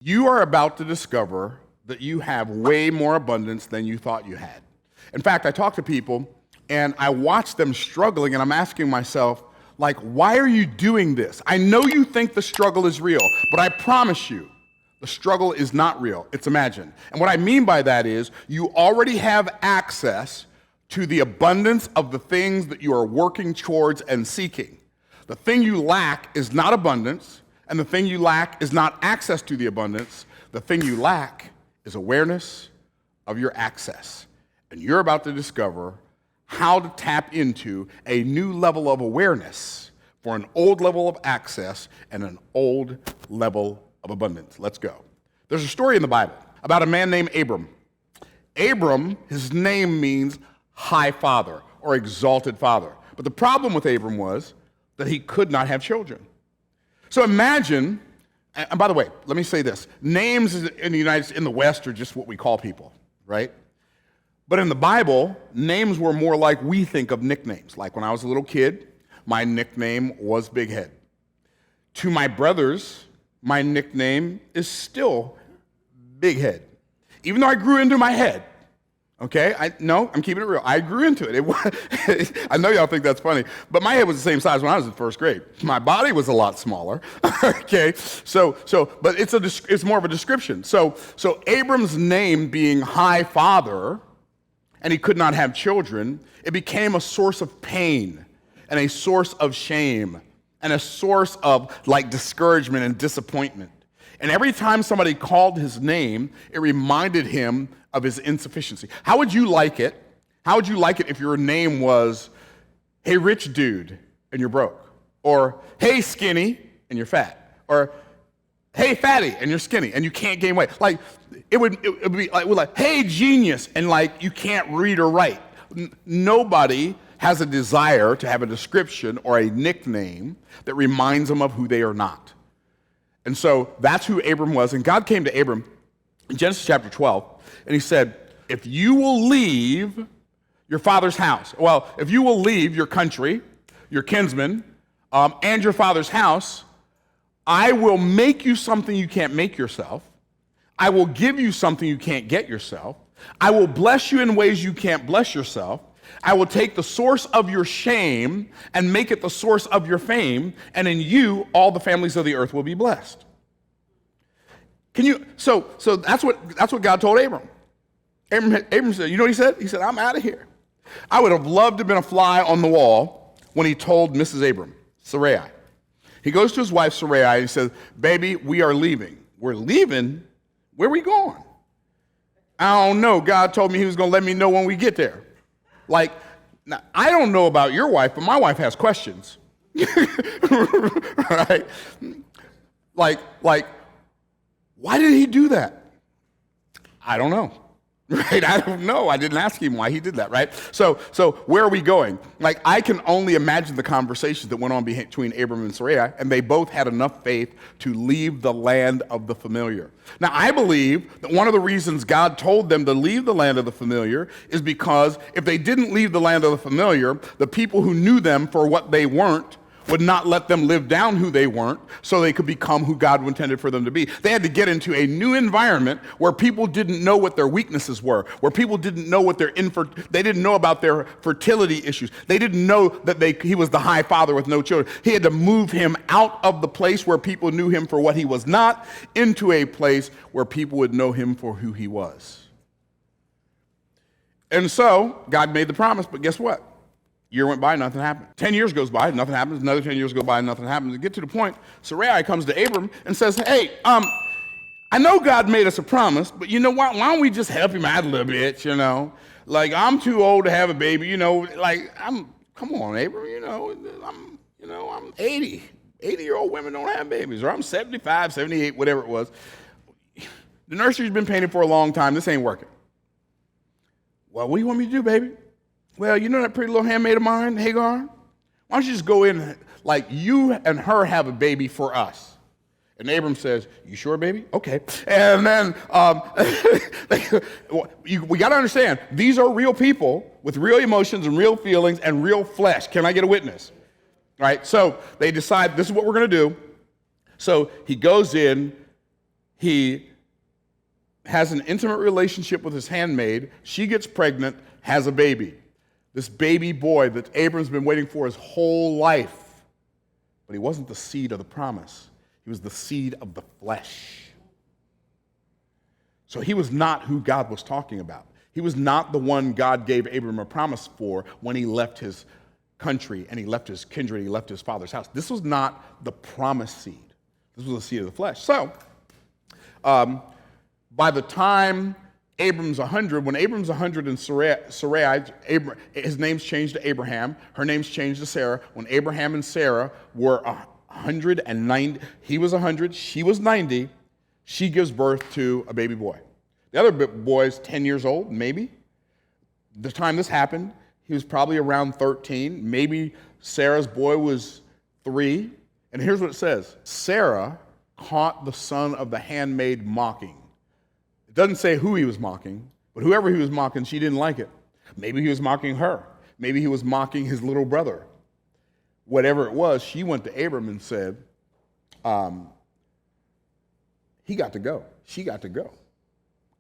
You are about to discover that you have way more abundance than you thought you had. In fact, I talk to people and I watch them struggling and I'm asking myself, like, why are you doing this? I know you think the struggle is real, but I promise you, the struggle is not real. It's imagined. And what I mean by that is you already have access to the abundance of the things that you are working towards and seeking. The thing you lack is not abundance, and the thing you lack is not access to the abundance. The thing you lack is awareness of your access. And you're about to discover how to tap into a new level of awareness for an old level of access and an old level of abundance. Let's go. There's a story in the Bible about a man named Abram. Abram, his name means high father or exalted father. But the problem with Abram was that he could not have children. So imagine, and by the way, let me say this. Names in the West are just what we call people, right? But in the Bible, names were more like we think of nicknames. Like when I was a little kid, my nickname was Big Head. To my brothers, my nickname is still Big Head. Even though I grew into my head, okay? I'm keeping it real. I grew into it. I know y'all think that's funny, but my head was the same size when I was in first grade. My body was a lot smaller, okay? But it's more of a description. So Abram's name being high father, and he could not have children, it became a source of pain and a source of shame and a source of like discouragement and disappointment. And every time somebody called his name, it reminded him of his insufficiency. How would you like it? How would you like it if your name was, hey, rich dude, and you're broke? Or, hey, skinny, and you're fat? Or, hey, fatty, and you're skinny, and you can't gain weight? Like, it would be like, hey, genius, and like, you can't read or write. Nobody has a desire to have a description or a nickname that reminds them of who they are not. And so that's who Abram was. And God came to Abram in Genesis chapter 12, and he said, if you will leave your father's house, well, if you will leave your country, your kinsmen, and your father's house, I will make you something you can't make yourself. I will give you something you can't get yourself. I will bless you in ways you can't bless yourself. I will take the source of your shame and make it the source of your fame, and in you, all the families of the earth will be blessed. So that's what God told Abram. Abram said, you know what he said? He said, I'm out of here. I would have loved to have been a fly on the wall when he told Mrs. Abram, Sarai. He goes to his wife, Sarai, and he says, baby, we are leaving. We're leaving? Where are we going? I don't know. God told me he was going to let me know when we get there. Like, now, I don't know about your wife, but my wife has questions. Right? Like, why did he do that? I don't know. Right? I don't know. I didn't ask him why he did that, right? So where are we going? Like, I can only imagine the conversations that went on between Abram and Sarai, and they both had enough faith to leave the land of the familiar. Now, I believe that one of the reasons God told them to leave the land of the familiar is because if they didn't leave the land of the familiar, the people who knew them for what they weren't would not let them live down who they weren't so they could become who God intended for them to be. They had to get into a new environment where people didn't know what their weaknesses were, where people didn't know what they didn't know about their fertility issues. They didn't know that he was the high father with no children. He had to move him out of the place where people knew him for what he was not into a place where people would know him for who he was. And so God made the promise, but guess what? Year went by, nothing happened. 10 years goes by, nothing happens. Another 10 years go by, nothing happens. To get to the point, Sarai comes to Abram and says, hey, I know God made us a promise, but you know what? Why don't we just help him out a little bit, you know? Like, I'm too old to have a baby, you know? Like, come on, Abram, I'm 80. 80-year-old women don't have babies. Or I'm 75, 78, whatever it was. The nursery's been painted for a long time. This ain't working. Well, what do you want me to do, baby? Well, you know that pretty little handmaid of mine, Hagar? Why don't you just go in, like, you and her have a baby for us? And Abram says, you sure, baby? Okay. And then we got to understand, these are real people with real emotions and real feelings and real flesh. Can I get a witness? All right, so they decide this is what we're going to do. So he goes in, He has an intimate relationship with his handmaid. She gets pregnant, has a baby. This baby boy that Abram's been waiting for his whole life. But he wasn't the seed of the promise. He was the seed of the flesh. So he was not who God was talking about. He was not the one God gave Abram a promise for when he left his country and he left his kindred, he left his father's house. This was not the promised seed. This was the seed of the flesh. So, by the time Abram's 100, when Abram's 100 and Sarai, his name's changed to Abraham, her name's changed to Sarah. When Abraham and Sarah were 190, he was 100, she was 90, she gives birth to a baby boy. The other boy is 10 years old, maybe. The time this happened, he was probably around 13. Maybe Sarah's boy was 3. And here's what it says. Sarah caught the son of the handmaid mocking. It doesn't say who he was mocking, but whoever he was mocking, she didn't like it. Maybe he was mocking her. Maybe he was mocking his little brother. Whatever it was, she went to Abram and said, he got to go. She got to go.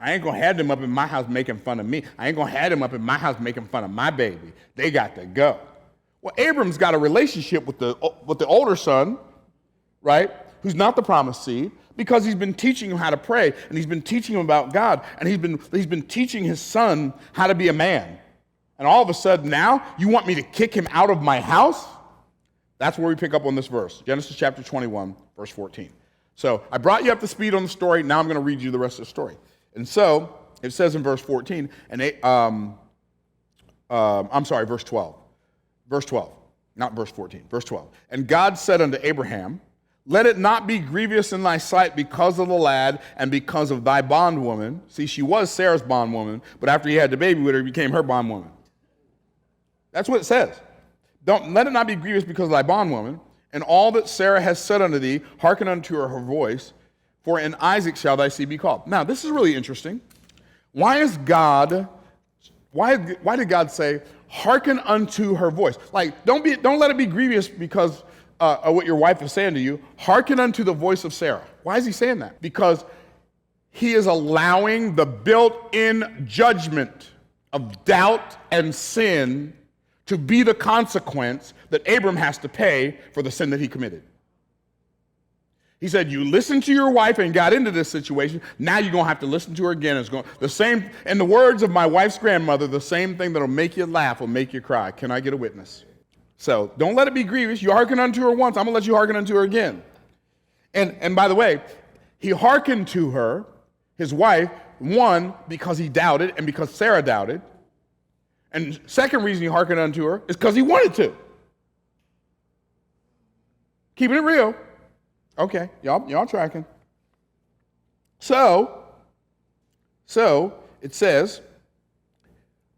I ain't going to have them up in my house making fun of me. I ain't going to have them up in my house making fun of my baby. They got to go. Well, Abram's got a relationship with the older son, right, who's not the promised seed, because he's been teaching him how to pray, and he's been teaching him about God, and he's been teaching his son how to be a man. And all of a sudden now, you want me to kick him out of my house? That's where we pick up on this verse, Genesis chapter 21, verse 14. So I brought you up to speed on the story. Now I'm going to read you the rest of the story. And so it says in verse 14, verse 12. Verse 12, not verse 14, verse 12. And God said unto Abraham, let it not be grievous in thy sight because of the lad and because of thy bondwoman. See, she was Sarah's bondwoman, but after he had the baby with her, he became her bondwoman. That's what it says. Don't let it not be grievous because of thy bondwoman, and all that Sarah has said unto thee, hearken unto her voice, for in Isaac shall thy seed be called. Now, this is really interesting. Why did God say, hearken unto her voice? Like, don't let it be grievous because of what your wife is saying to you. Hearken unto the voice of Sarah. Why is he saying that? Because he is allowing the built-in judgment of doubt and sin to be the consequence that Abram has to pay for the sin that he committed. He said, you listened to your wife and got into this situation. Now you're going to have to listen to her again. It's going the same, in the words of my wife's grandmother, the same thing that'll make you laugh will make you cry. Can I get a witness? So don't let it be grievous. You hearken unto her once. I'm going to let you hearken unto her again. And by the way, he hearkened to her, his wife, one, because he doubted and because Sarah doubted. And second reason he hearkened unto her is because he wanted to. Keeping it real. Okay, y'all tracking. So it says,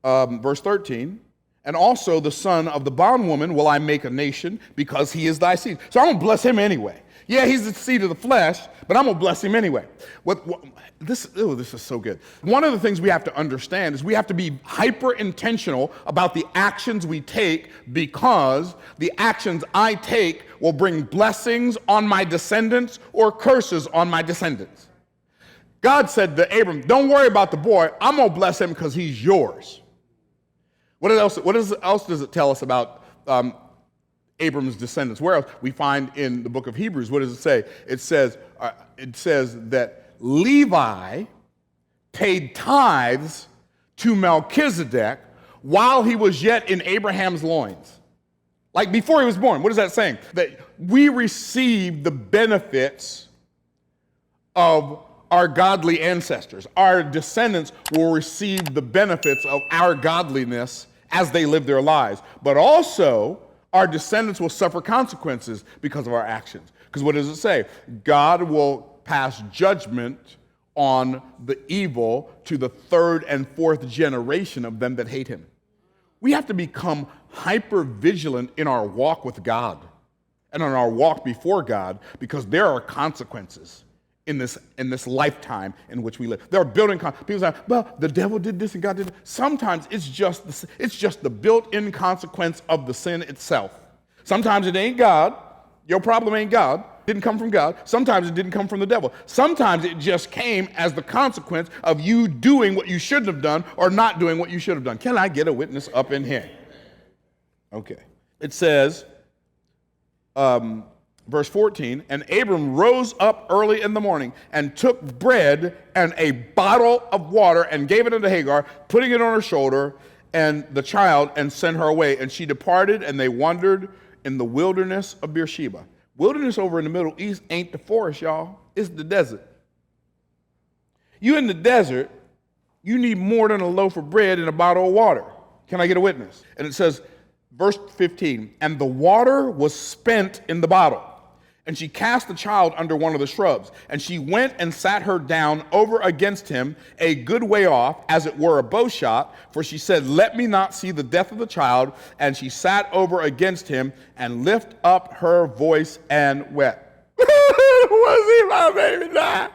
verse 13, and also the son of the bondwoman will I make a nation because he is thy seed. So I'm going to bless him anyway. Yeah, he's the seed of the flesh, but I'm going to bless him anyway. This is so good. One of the things we have to understand is we have to be hyper intentional about the actions we take, because the actions I take will bring blessings on my descendants or curses on my descendants. God said to Abram, don't worry about the boy. I'm going to bless him because he's yours. What else does it tell us about Abram's descendants? Where else? We find in the book of Hebrews, what does it say? It says that Levi paid tithes to Melchizedek while he was yet in Abraham's loins. Like before he was born. What is that saying? That we receive the benefits of our godly ancestors. Our descendants will receive the benefits of our godliness as they live their lives. But also, our descendants will suffer consequences because of our actions. Because what does it say? God will pass judgment on the evil to the third and fourth generation of them that hate him. We have to become hyper vigilant in our walk with God and on our walk before God, because there are consequences in this lifetime in which we live. There are built-in people say, well, the devil did this and God did that. Sometimes it's just the built-in consequence of the sin itself. Sometimes it ain't God. Your problem ain't God. didn't come from God. Sometimes it didn't come from the devil. Sometimes it just came as the consequence of you doing what you shouldn't have done or not doing what you should have done. Can I get a witness up in here? Okay. It says, verse 14, and Abram rose up early in the morning and took bread and a bottle of water and gave it unto Hagar, putting it on her shoulder and the child, and sent her away. And she departed, and they wandered in the wilderness of Beersheba. Wilderness over in the Middle East ain't the forest, y'all. It's the desert. You in the desert, you need more than a loaf of bread and a bottle of water. Can I get a witness? And it says, verse 15, and the water was spent in the bottle. And she cast the child under one of the shrubs. And she went and sat her down over against him a good way off, as it were a bow shot. For she said, let me not see the death of the child. And she sat over against him and lift up her voice and wept. Was he my baby die?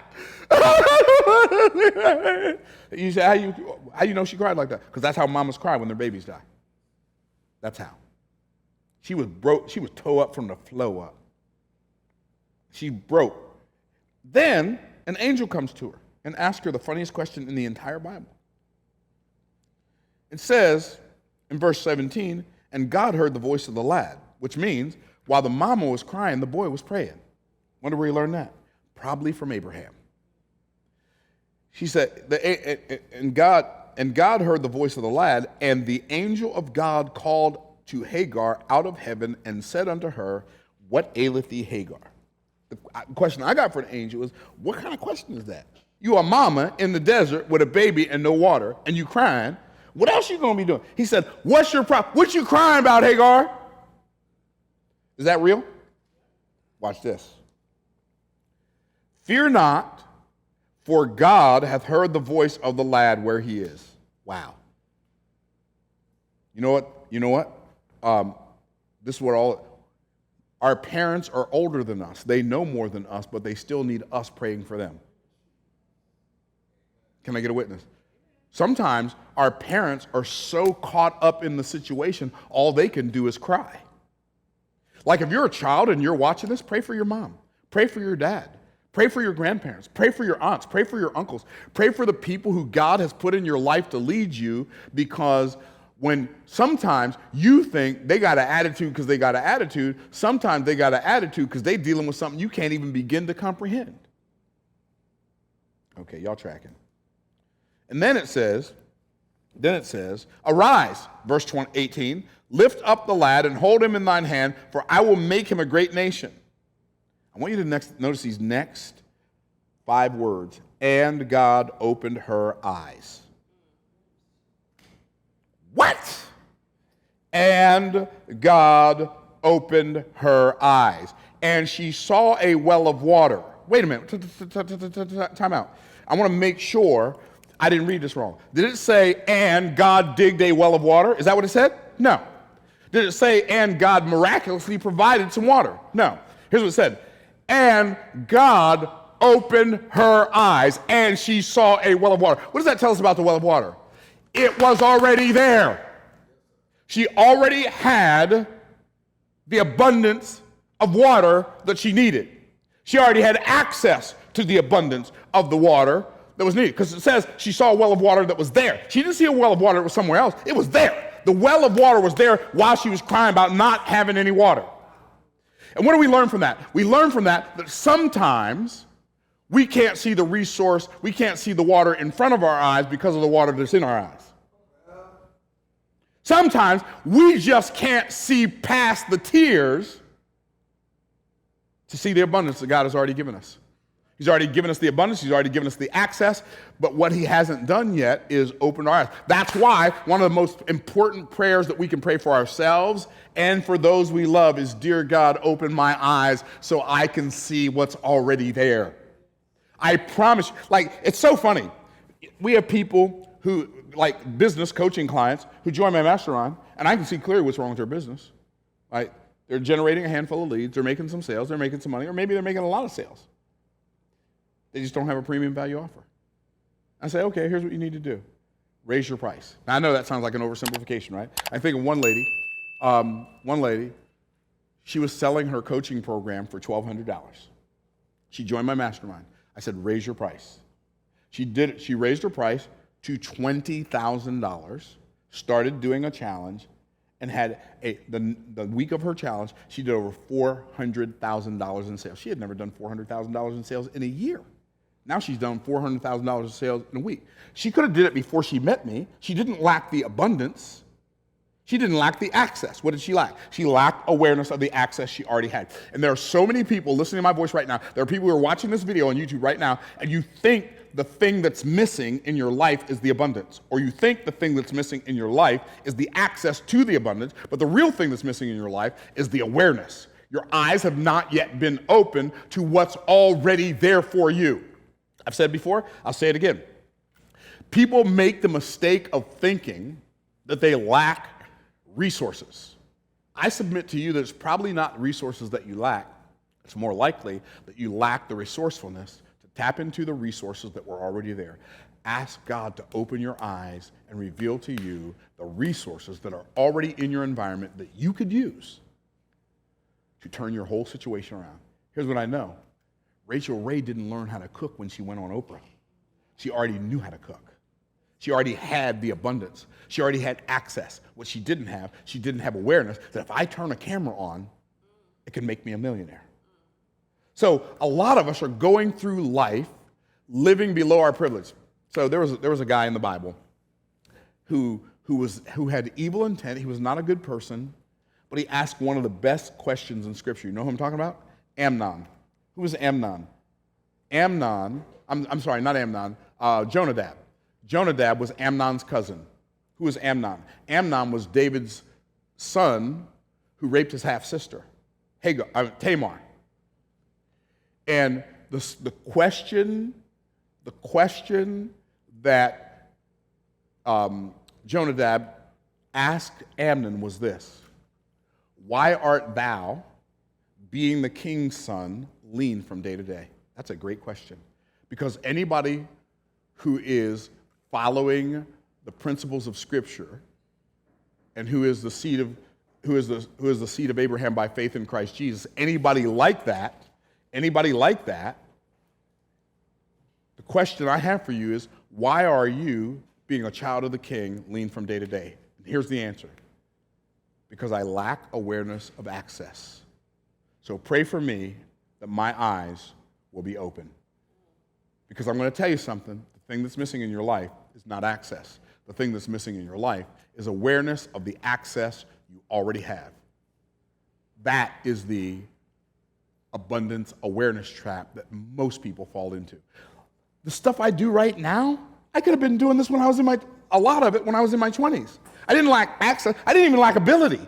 You say, how you know she cried like that? Because that's how mamas cry when their babies die. That's how. She was broke. She was toe up from the flow up. She broke. Then an angel comes to her and asks her the funniest question in the entire Bible. It says in verse 17, and God heard the voice of the lad, which means while the mama was crying, the boy was praying. Wonder where he learned that? Probably from Abraham. She said, and God heard the voice of the lad, and the angel of God called to Hagar out of heaven and said unto her, what aileth thee, Hagar? The question I got for an angel is, what kind of question is that? You a mama in the desert with a baby and no water, and you crying. What else you gonna be doing? He said, what's your problem? What you crying about, Hagar? Is that real? Watch this. Fear not, for God hath heard the voice of the lad where he is. Wow. You know what? This is what our parents are older than us. They know more than us, but they still need us praying for them. Can I get a witness? Sometimes our parents are so caught up in the situation, all they can do is cry. Like if you're a child and you're watching this, pray for your mom. Pray for your dad. Pray for your grandparents. Pray for your aunts. Pray for your uncles. Pray for the people who God has put in your life to lead you, because when sometimes you think they got an attitude because they got an attitude, sometimes they got an attitude because they're dealing with something you can't even begin to comprehend. Okay, y'all tracking. And then it says, arise, verse 18, lift up the lad and hold him in thine hand, for I will make him a great nation. I want you to notice these next 5 words. And God opened her eyes. What? And God opened her eyes, and she saw a well of water. Wait a minute. Time out. I want to make sure I didn't read this wrong. Did it say, and God digged a well of water? Is that what it said? No. Did it say, and God miraculously provided some water? No. Here's what it said. And God opened her eyes, and she saw a well of water. What does that tell us about the well of water? It was already there. She already had the abundance of water that she needed. She already had access to the abundance of the water that was needed, because it says she saw a well of water that was there. She didn't see a well of water that was somewhere else. It was there. The well of water was there while she was crying about not having any water. And what do we learn from that? We learn from that sometimes we can't see the resource, we can't see the water in front of our eyes because of the water that's in our eyes. Sometimes we just can't see past the tears to see the abundance that God has already given us. He's already given us the abundance. He's already given us the access. But what he hasn't done yet is open our eyes. That's why one of the most important prayers that we can pray for ourselves and for those we love is, dear God, open my eyes so I can see what's already there. I promise you, it's so funny. We have people who, business coaching clients, who join my mastermind, and I can see clearly what's wrong with their business. Right? They're generating a handful of leads, they're making some sales, they're making some money, or maybe they're making a lot of sales. They just don't have a premium value offer. I say, okay, here's what you need to do. Raise your price. Now, I know that sounds like an oversimplification, right? I think of one lady, She was selling her coaching program for $1,200. She joined my mastermind. I said, raise your price. She did it. She raised her price to $20,000, started doing a challenge, and had the week of her challenge, she did over $400,000 in sales. She had never done $400,000 in sales in a year. Now she's done $400,000 in sales in a week. She could have did it before she met me. She didn't lack the abundance. She didn't lack the access. What did she lack? She lacked awareness of the access she already had. And there are so many people listening to my voice right now. There are people who are watching this video on YouTube right now, and you think the thing that's missing in your life is the abundance, or you think the thing that's missing in your life is the access to the abundance, but the real thing that's missing in your life is the awareness. Your eyes have not yet been open to what's already there for you. I've said it before, I'll say it again. People make the mistake of thinking that they lack resources. I submit to you that it's probably not resources that you lack. It's more likely that you lack the resourcefulness to tap into the resources that were already there. Ask God to open your eyes and reveal to you the resources that are already in your environment that you could use to turn your whole situation around. Here's what I know. Rachel Ray didn't learn how to cook when she went on Oprah. She already knew how to cook. She already had the abundance. She already had access. What she didn't have awareness that if I turn a camera on, it can make me a millionaire. So a lot of us are going through life living below our privilege. So there was a guy in the Bible who had evil intent. He was not a good person, but he asked one of the best questions in Scripture. You know who I'm talking about? Amnon. Who was Amnon? I'm sorry, not Amnon. Jonadab. Jonadab was Amnon's cousin. Who was Amnon? Amnon was David's son who raped his half-sister, Tamar. And the question that Jonadab asked Amnon was this: why art thou, being the king's son, lean from day to day? That's a great question. Because anybody who is following the principles of Scripture and who is the seed of Abraham by faith in Christ Jesus, anybody like that, the question I have for you is, why are you, being a child of the King, lean from day to day? And here's the answer: because I lack awareness of access. So pray for me that my eyes will be open. Because I'm going to tell you something, the thing that's missing in your life is not access. The thing that's missing in your life is awareness of the access you already have. That is the abundance awareness trap that most people fall into. The stuff I do right now, I could have been doing this when I was a lot of it when I was in my 20s. I didn't lack access. I didn't even lack ability.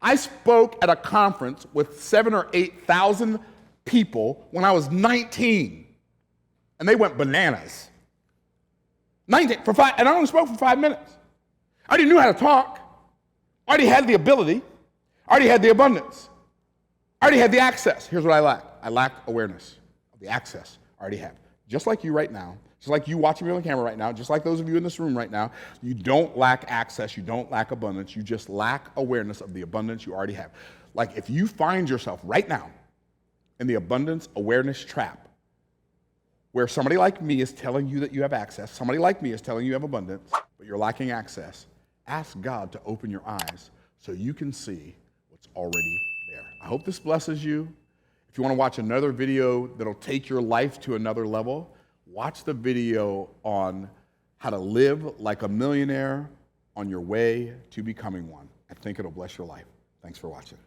I spoke at a conference with 7,000 or 8,000 people when I was 19, and they went bananas. 19 and I only spoke for 5 minutes. I already knew how to talk. I already had the ability. I already had the abundance. I already had the access. Here's what I lack. I lack awareness of the access I already have. Just like you right now, just like you watching me on camera right now, just like those of you in this room right now, you don't lack access, you don't lack abundance, you just lack awareness of the abundance you already have. Like if you find yourself right now in the abundance awareness trap, where somebody like me is telling you that you have access, somebody like me is telling you have abundance, but you're lacking access, ask God to open your eyes so you can see what's already there. I hope this blesses you. If you want to watch another video that'll take your life to another level, watch the video on how to live like a millionaire on your way to becoming one. I think it'll bless your life. Thanks for watching.